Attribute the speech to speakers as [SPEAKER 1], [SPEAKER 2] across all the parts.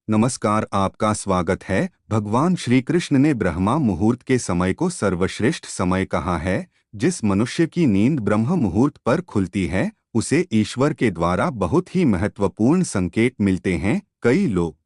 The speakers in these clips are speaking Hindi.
[SPEAKER 1] नमस्कार, आपका स्वागत है। भगवान श्री कृष्ण ने ब्रह्मा मुहूर्त के समय को सर्वश्रेष्ठ समय कहा है। जिस मनुष्य की नींद ब्रह्म मुहूर्त पर खुलती है उसे ईश्वर के द्वारा बहुत ही महत्वपूर्ण संकेत मिलते हैं। कई लोग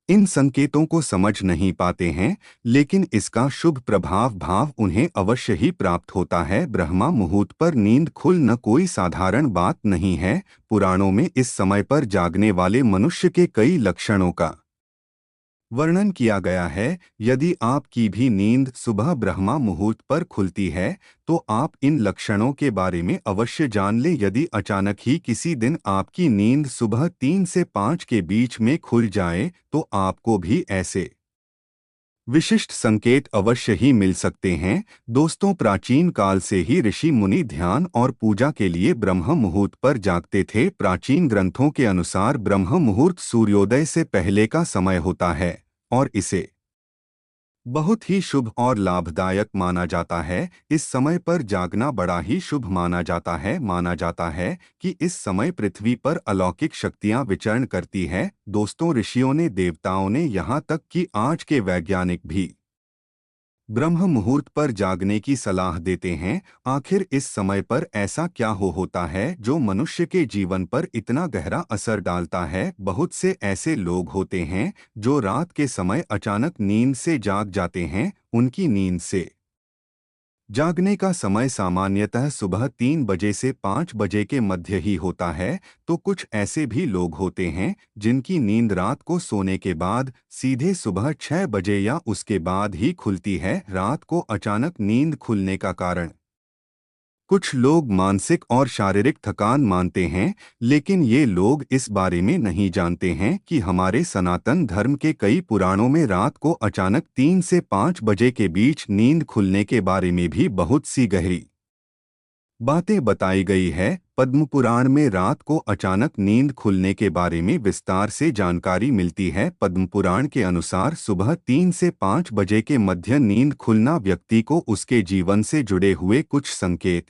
[SPEAKER 1] इन संकेतों को समझ नहीं पाते हैं, लेकिन इसका शुभ प्रभाव भाव उन्हें अवश्य ही प्राप्त होता है। ब्रह्मा मुहूर्त पर नींद खुलना कोई साधारण बात नहीं है। पुराणों में इस समय पर जागने वाले मनुष्य के कई लक्षणों का वर्णन किया गया है। यदि आपकी भी नींद सुबह ब्रह्मा मुहूर्त पर खुलती है तो आप इन लक्षणों के बारे में अवश्य जान लें। यदि अचानक ही किसी दिन आपकी नींद सुबह 3 से 5 के बीच में खुल जाए तो आपको भी ऐसे विशिष्ट संकेत अवश्य ही मिल सकते हैं। दोस्तों, प्राचीन काल से ही ऋषि मुनि ध्यान और पूजा के लिए ब्रह्म मुहूर्त पर जागते थे। प्राचीन ग्रंथों के अनुसार ब्रह्म मुहूर्त सूर्योदय से पहले का समय होता है और इसे बहुत ही शुभ और लाभदायक माना जाता है। इस समय पर जागना बड़ा ही शुभ माना जाता है। माना जाता है कि इस समय पृथ्वी पर अलौकिक शक्तियां विचरण करती है। दोस्तों, ऋषियों ने, देवताओं ने, यहाँ तक कि आज के वैज्ञानिक भी ब्रह्म मुहूर्त पर जागने की सलाह देते हैं। आखिर इस समय पर ऐसा क्या होता है जो मनुष्य के जीवन पर इतना गहरा असर डालता है? बहुत से ऐसे लोग होते हैं जो रात के समय अचानक नींद से जाग जाते हैं। उनकी नींद से जागने का समय सामान्यतः सुबह 3 बजे से 5 बजे के मध्य ही होता है। तो कुछ ऐसे भी लोग होते हैं जिनकी नींद रात को सोने के बाद सीधे सुबह 6 बजे या उसके बाद ही खुलती है। रात को अचानक नींद खुलने का कारण कुछ लोग मानसिक और शारीरिक थकान मानते हैं, लेकिन ये लोग इस बारे में नहीं जानते हैं कि हमारे सनातन धर्म के कई पुराणों में रात को अचानक 3 से 5 बजे के बीच नींद खुलने के बारे में भी बहुत सी गहरी बातें बताई गई है। पद्म पुराण में रात को अचानक नींद खुलने के बारे में विस्तार से जानकारी मिलती है। पद्म पुराण के अनुसार सुबह 3 से 5 बजे के मध्य नींद खुलना व्यक्ति को उसके जीवन से जुड़े हुए कुछ संकेत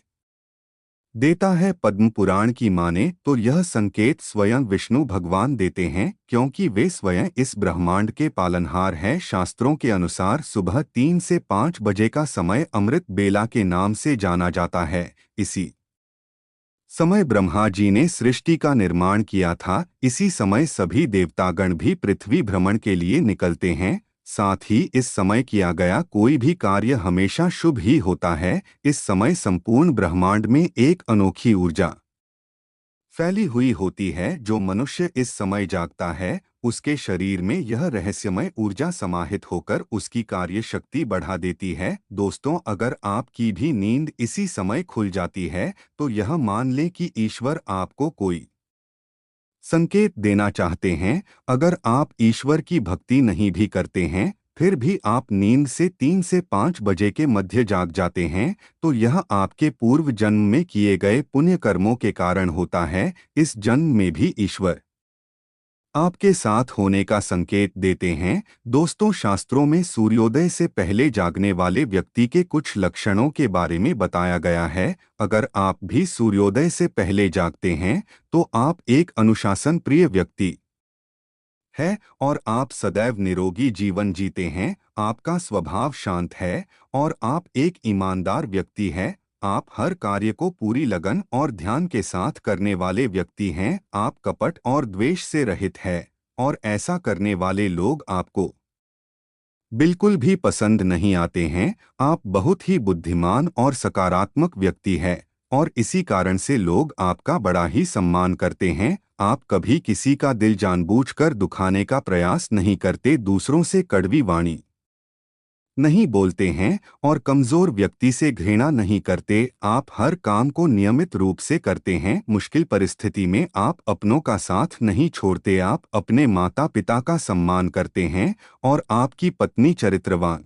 [SPEAKER 1] देता है। पद्म पुराण की माने तो यह संकेत स्वयं विष्णु भगवान देते हैं, क्योंकि वे स्वयं इस ब्रह्मांड के पालनहार हैं। शास्त्रों के अनुसार सुबह 3 से 5 बजे का समय अमृत बेला के नाम से जाना जाता है। इसी समय ब्रह्मा जी ने सृष्टि का निर्माण किया था। इसी समय सभी देवतागण भी पृथ्वी भ्रमण के लिए निकलते हैं। साथ ही इस समय किया गया कोई भी कार्य हमेशा शुभ ही होता है। इस समय संपूर्ण ब्रह्मांड में एक अनोखी ऊर्जा फैली हुई होती है। जो मनुष्य इस समय जागता है उसके शरीर में यह रहस्यमय ऊर्जा समाहित होकर उसकी कार्य शक्ति बढ़ा देती है। दोस्तों, अगर आपकी भी नींद इसी समय खुल जाती है तो यह मान लें कि ईश्वर आपको कोई संकेत देना चाहते हैं। अगर आप ईश्वर की भक्ति नहीं भी करते हैं फिर भी आप नींद से 3 से 5 बजे के मध्य जाग जाते हैं तो यह आपके पूर्व जन्म में किए गए पुण्य कर्मों के कारण होता है। इस जन्म में भी ईश्वर आपके साथ होने का संकेत देते हैं। दोस्तों, शास्त्रों में सूर्योदय से पहले जागने वाले व्यक्ति के कुछ लक्षणों के बारे में बताया गया है। अगर आप भी सूर्योदय से पहले जागते हैं तो आप एक अनुशासन प्रिय व्यक्ति है और आप सदैव निरोगी जीवन जीते हैं। आपका स्वभाव शांत है और आप एक ईमानदार व्यक्ति हैं। आप हर कार्य को पूरी लगन और ध्यान के साथ करने वाले व्यक्ति हैं। आप कपट और द्वेष से रहित हैं और ऐसा करने वाले लोग आपको बिल्कुल भी पसंद नहीं आते हैं। आप बहुत ही बुद्धिमान और सकारात्मक व्यक्ति हैं और इसी कारण से लोग आपका बड़ा ही सम्मान करते हैं। आप कभी किसी का दिल जानबूझकर दुखाने का प्रयास नहीं करते, दूसरों से कड़वी वाणी नहीं बोलते हैं और कमजोर व्यक्ति से घृणा नहीं करते। आप हर काम को नियमित रूप से करते हैं। मुश्किल परिस्थिति में आप अपनों का साथ नहीं छोड़ते। आप अपने माता पिता का सम्मान करते हैं और आपकी पत्नी चरित्रवान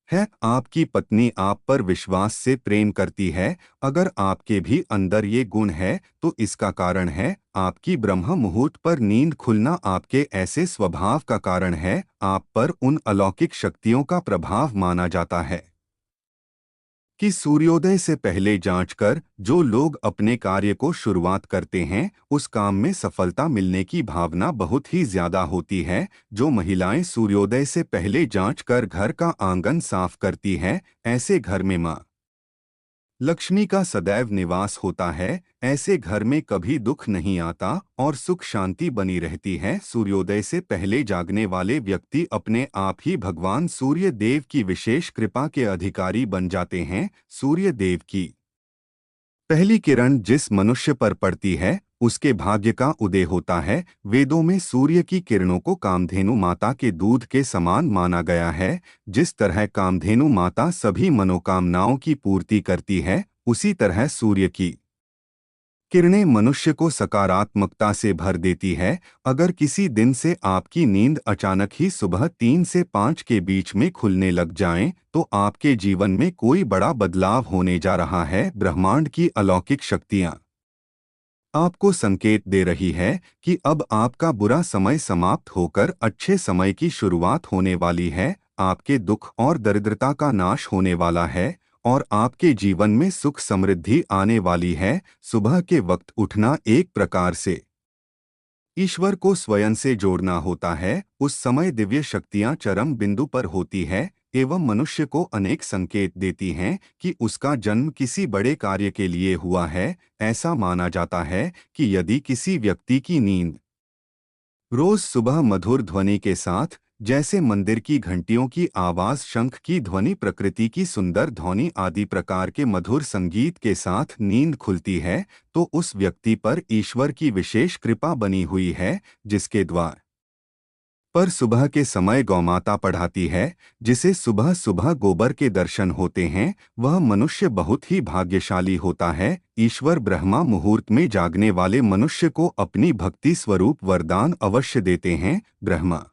[SPEAKER 1] है। आपकी पत्नी आप पर विश्वास से प्रेम करती है। अगर आपके भी अंदर ये गुण है तो इसका कारण है आपकी ब्रह्म मुहूर्त पर नींद खुलना। आपके ऐसे स्वभाव का कारण है। आप पर उन अलौकिक शक्तियों का प्रभाव माना जाता है कि सूर्योदय से पहले जांचकर जो लोग अपने कार्य को शुरुआत करते हैं उस काम में सफलता मिलने की भावना बहुत ही ज्यादा होती है। जो महिलाएं सूर्योदय से पहले जांचकर घर का आंगन साफ करती हैं, ऐसे घर में मां लक्ष्मी का सदैव निवास होता है। ऐसे घर में कभी दुख नहीं आता और सुख शांति बनी रहती है। सूर्योदय से पहले जागने वाले व्यक्ति अपने आप ही भगवान सूर्य देव की विशेष कृपा के अधिकारी बन जाते हैं। सूर्य देव की पहली किरण जिस मनुष्य पर पड़ती है उसके भाग्य का उदय होता है। वेदों में सूर्य की किरणों को कामधेनु माता के दूध के समान माना गया है। जिस तरह कामधेनु माता सभी मनोकामनाओं की पूर्ति करती है, उसी तरह सूर्य की किरणें मनुष्य को सकारात्मकता से भर देती है। अगर किसी दिन से आपकी नींद अचानक ही सुबह 3 से 5 के बीच में खुलने लग जाए तो आपके जीवन में कोई बड़ा बदलाव होने जा रहा है। ब्रह्मांड की अलौकिक शक्तियां आपको संकेत दे रही है कि अब आपका बुरा समय समाप्त होकर अच्छे समय की शुरुआत होने वाली है। आपके दुख और दरिद्रता का नाश होने वाला है और आपके जीवन में सुख समृद्धि आने वाली है। सुबह के वक्त उठना एक प्रकार से ईश्वर को स्वयं से जोड़ना होता है। उस समय दिव्य शक्तियां चरम बिंदु पर होती है एवं मनुष्य को अनेक संकेत देती हैं कि उसका जन्म किसी बड़े कार्य के लिए हुआ है। ऐसा माना जाता है कि यदि किसी व्यक्ति की नींद रोज सुबह मधुर ध्वनि के साथ, जैसे मंदिर की घंटियों की आवाज, शंख की ध्वनि, प्रकृति की सुंदर ध्वनि आदि प्रकार के मधुर संगीत के साथ नींद खुलती है, तो उस व्यक्ति पर ईश्वर की विशेष कृपा बनी हुई है। जिसके द्वार पर सुबह के समय गौमाता पढ़ाती है, जिसे सुबह सुबह गोबर के दर्शन होते हैं, वह मनुष्य बहुत ही भाग्यशाली होता है। ईश्वर ब्रह्मा मुहूर्त में जागने वाले मनुष्य को अपनी भक्ति स्वरूप वरदान अवश्य देते हैं। ब्रह्मा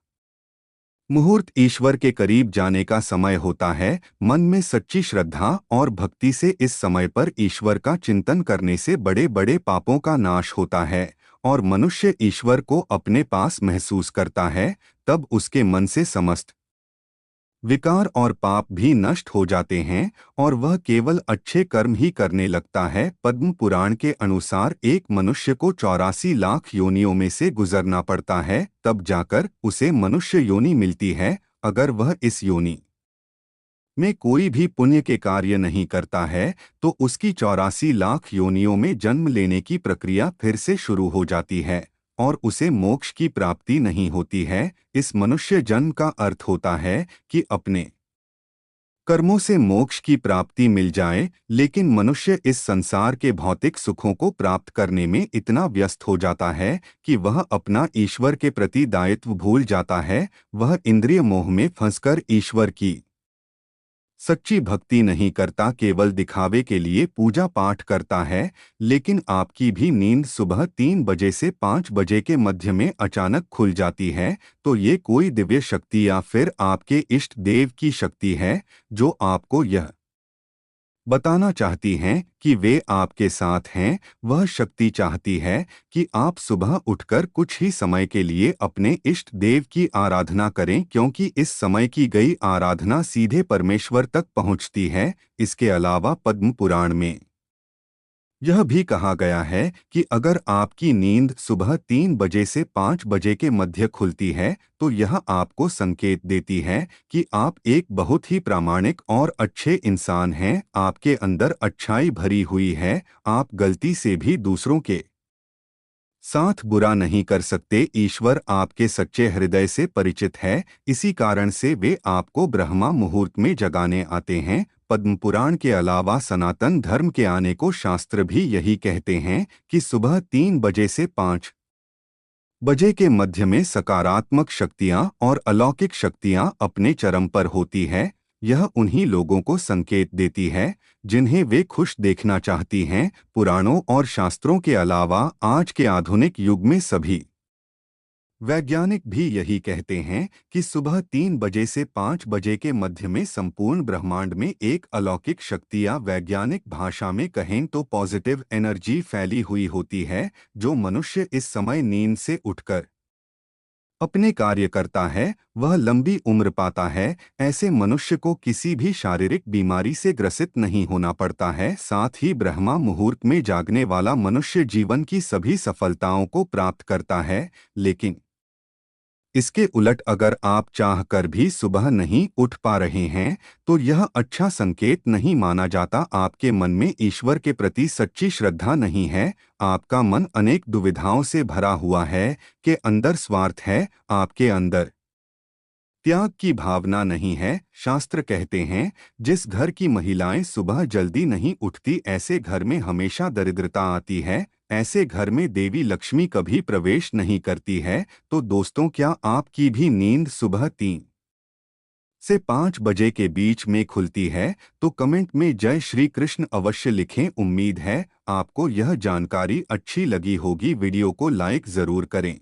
[SPEAKER 1] मुहूर्त ईश्वर के करीब जाने का समय होता है। मन में सच्ची श्रद्धा और भक्ति से इस समय पर ईश्वर का चिंतन करने से बड़े बड़े पापों का नाश होता है और मनुष्य ईश्वर को अपने पास महसूस करता है। तब उसके मन से समस्त विकार और पाप भी नष्ट हो जाते हैं और वह केवल अच्छे कर्म ही करने लगता है। पद्म पुराण के अनुसार एक मनुष्य को 84 लाख योनियों में से गुजरना पड़ता है, तब जाकर उसे मनुष्य योनि मिलती है। अगर वह इस योनि में कोई भी पुण्य के कार्य नहीं करता है तो उसकी 84 लाख योनियों में जन्म लेने की प्रक्रिया फिर से शुरू हो जाती है और उसे मोक्ष की प्राप्ति नहीं होती है। इस मनुष्य जन्म का अर्थ होता है कि अपने कर्मों से मोक्ष की प्राप्ति मिल जाए, लेकिन मनुष्य इस संसार के भौतिक सुखों को प्राप्त करने में इतना व्यस्त हो जाता है कि वह अपना ईश्वर के प्रति दायित्व भूल जाता है। वह इंद्रिय मोह में फंसकर ईश्वर की सच्ची भक्ति नहीं करता, केवल दिखावे के लिए पूजा पाठ करता है। लेकिन आपकी भी नींद सुबह 3 बजे से 5 बजे के मध्य में अचानक खुल जाती है तो ये कोई दिव्य शक्ति या फिर आपके इष्ट देव की शक्ति है जो आपको यह बताना चाहती हैं कि वे आपके साथ हैं। वह शक्ति चाहती है कि आप सुबह उठकर कुछ ही समय के लिए अपने इष्ट देव की आराधना करें, क्योंकि इस समय की गई आराधना सीधे परमेश्वर तक पहुंचती है। इसके अलावा पद्म पुराण में यह भी कहा गया है कि अगर आपकी नींद सुबह 3 बजे से 5 बजे के मध्य खुलती है तो यह आपको संकेत देती है कि आप एक बहुत ही प्रामाणिक और अच्छे इंसान हैं। आपके अंदर अच्छाई भरी हुई है। आप गलती से भी दूसरों के साथ बुरा नहीं कर सकते। ईश्वर आपके सच्चे हृदय से परिचित है, इसी कारण से वे आपको ब्रह्मा मुहूर्त में जगाने आते हैं। पद्म पुराण के अलावा सनातन धर्म के आने को शास्त्र भी यही कहते हैं कि सुबह 3 बजे से 5 बजे के मध्य में सकारात्मक शक्तियां और अलौकिक शक्तियां अपने चरम पर होती है। यह उन्हीं लोगों को संकेत देती है जिन्हें वे खुश देखना चाहती हैं। पुराणों और शास्त्रों के अलावा आज के आधुनिक युग में सभी वैज्ञानिक भी यही कहते हैं कि सुबह 3 बजे से 5 बजे के मध्य में संपूर्ण ब्रह्मांड में एक अलौकिक शक्ति या वैज्ञानिक भाषा में कहें तो पॉजिटिव एनर्जी फैली हुई होती है, जो मनुष्य इस समय नींद से उठकर अपने कार्य करता है, वह लंबी उम्र पाता है। ऐसे मनुष्य को किसी भी शारीरिक बीमारी से ग्रसित नहीं होना पड़ता है। साथ ही ब्रह्मा मुहूर्त में जागने वाला मनुष्य जीवन की सभी सफलताओं को प्राप्त करता है। लेकिन इसके उलट अगर आप चाहकर भी सुबह नहीं उठ पा रहे हैं, तो यह अच्छा संकेत नहीं माना जाता। आपके मन में ईश्वर के प्रति सच्ची श्रद्धा नहीं है। आपका मन अनेक दुविधाओं से भरा हुआ है। के अंदर स्वार्थ है, आपके अंदर त्याग की भावना नहीं है। शास्त्र कहते हैं, जिस घर की महिलाएं सुबह जल्दी नहीं उठती, ऐसे घर में हमेशा दरिद्रता आती है। ऐसे घर में देवी लक्ष्मी कभी प्रवेश नहीं करती है। तो दोस्तों, क्या आपकी भी नींद सुबह 3 से 5 बजे के बीच में खुलती है? तो कमेंट में जय श्री कृष्ण अवश्य लिखें। उम्मीद है आपको यह जानकारी अच्छी लगी होगी। वीडियो को लाइक जरूर करें।